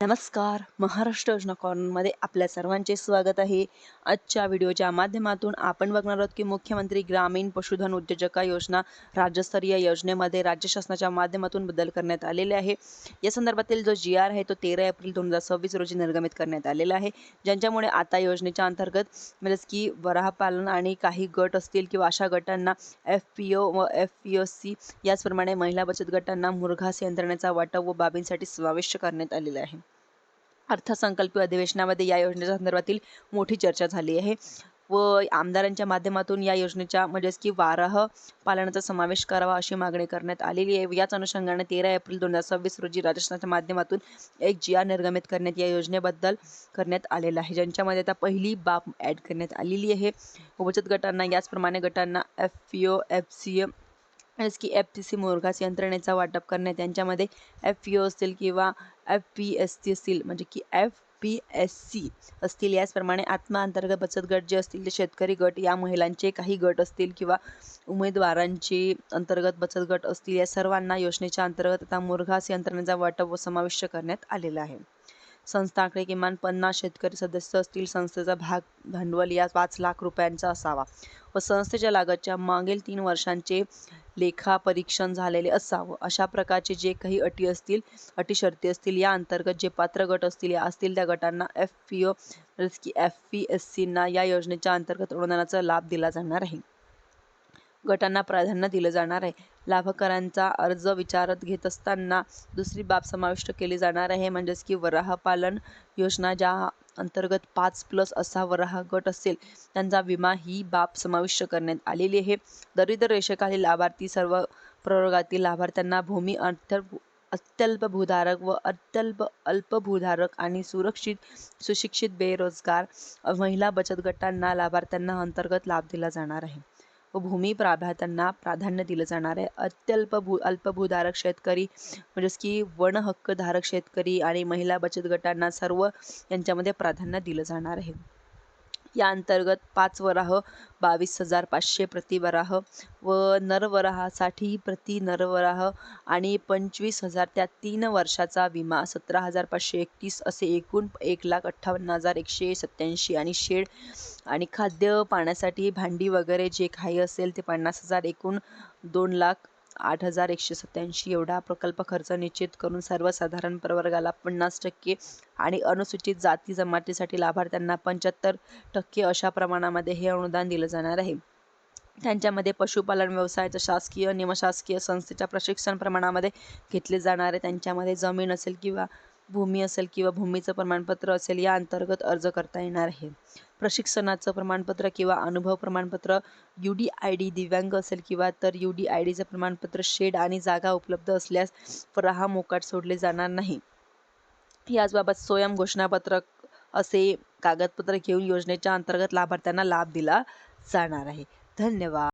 नमस्कार. महाराष्ट्र योजना कॉर्नरमध्ये आपल्या सर्वांचे स्वागत आहे. आजच्या व्हिडिओच्या माध्यमातून आपण बघणार आहोत की मुख्यमंत्री ग्रामीण पशुधन उद्योजका योजना राज्यस्तरीय योजनेमध्ये राज्य शासनाच्या माध्यमातून बदल करण्यात आलेले आहे. या संदर्भातील जो जी-आर आहे तो 13 एप्रिल 2026 रोजी निर्गमित करण्यात आलेला आहे, ज्यांच्यामुळे आता योजनेच्या अंतर्गत म्हणजेच की वराहपालन आणि काही गट असतील किंवा अशा गटांना FPO व FPOC याचप्रमाणे महिला बचत गटांना मुरघास यंत्रणेचा वाटप व बाबींसाठी समाविष्ट करण्यात आलेला आहे. अर्थसंकल्पीय अधिवेशनामध्ये या योजनेच्या संदर्भातील मोठी चर्चा झाली आहे व आमदारांच्या माध्यमातून या योजनेच्या म्हणजेच की वाराह पालनाचा समावेश करावा अशी मागणी करण्यात आलेली आहे. याच अनुषंगाने 13 एप्रिल 2026 रोजी राजस्थानच्या माध्यमातून एक जी-आर निर्गमित करण्यात या योजनेबद्दल करण्यात आलेला आहे, ज्यांच्यामध्ये आता पहिली बाब ॲड करण्यात आलेली आहे. बचत गटांना याचप्रमाणे गटांना FPO FCM की FTC मुरघास यंत्रणेचा वाटप करण्यात, त्यांच्यामध्ये FPO असतील किंवा FPSC असतील म्हणजे की FPSC असतील. याचप्रमाणे आत्मा अंतर्गत बचत गट जे असतील ते शेतकरी गट, या महिलांचे काही गट असतील किंवा उमेदवारांचे अंतर्गत बचत गट असतील, या सर्वांना योजनेच्या अंतर्गत आता मुरघास यंत्रणेचा वाटप व समाविष्ट करण्यात आलेला आहे. संस्थांकडे किमान 50 शेतकरी सदस्य असतील. संस्थेचा भांडवल या 5 लाख रुपयांचा असावा व संस्थेच्या लागतच्या मागील 3 वर्षांचे लेखापरीक्षण झालेले असावं. अशा प्रकारचे जे काही अटी शर्ती असतील, या अंतर्गत जे पात्र गट असतील त्या गटांना FPO की FPSCना या योजनेच्या अंतर्गत अनुदानाचा लाभ दिला जाणार आहे. गटांना प्राधान्य दिलं जाणार आहे. लाभकरांचा अर्ज विचारात घेत असताना दुसरी बाब समाविष्ट केली जाणार आहे, म्हणजेच की वराहपालन योजना ज्या अंतर्गत 5+ असा वराह गट असेल त्यांचा विमा ही बाब समाविष्ट करण्यात आलेली आहे. दारिद्र्य रेषेखालील लाभार्थी सर्व प्रवर्गातील लाभार्थ्यांना भूमी अत्यल्प भूधारक व अल्प भूधारक आणि सुशिक्षित बेरोजगार महिला बचत गटांना लाभार्थ्यांना अंतर्गत लाभ दिला जाणार आहे व भूमी लाभार्थ्यांना प्राधान्य दिलं जाणार आहे. अल्पभूधारक शेतकरी म्हणजेच की वन हक्क धारक शेतकरी आणि महिला बचत गटांना सर्व यांच्यामध्ये प्राधान्य दिलं जाणार आहे. या अंतर्गत 5 वराह 22,500 प्रति वराह व नरवराहासाठी प्रति नरवराह आणि 25,000 त्या 3 वर्षाचा विमा 17,531 असे एकूण 1,58,187 आणि शेड आणि खाद्य पाण्यासाठी भांडी वगैरे जे काही असेल ते 50,000 एकूण 2,08,187 एवढा प्रकल्प खर्च निश्चित करून सर्वसाधारण प्रवर्गाला 50% आणि अनुसूचित जाती जमातीसाठी लाभार्थ्यांना 75% अशा प्रमाणामध्ये हे अनुदान दिलं जाणार आहे. त्यांच्यामध्ये पशुपालन व्यवसायाच्या शासकीय निमशासकीय संस्थेच्या प्रशिक्षण प्रमाणामध्ये घेतले जाणार आहे. त्यांच्यामध्ये जमीन असेल किंवा भूमी असेल किंवा भूमीचं प्रमाणपत्र असेल या अंतर्गत अर्ज करता येणार आहे. प्रशिक्षणाचं प्रमाणपत्र किंवा अनुभव प्रमाणपत्र, UDID दिव्यांग असेल किंवा तर UDIDचं प्रमाणपत्र, शेड आणि जागा उपलब्ध असल्यास वराह मोकाट सोडले जाणार नाही. याचबाबत स्वयं घोषणापत्र असे कागदपत्र घेऊन योजनेच्या अंतर्गत लाभार्थ्यांना लाभ दिला जाणार आहे. धन्यवाद.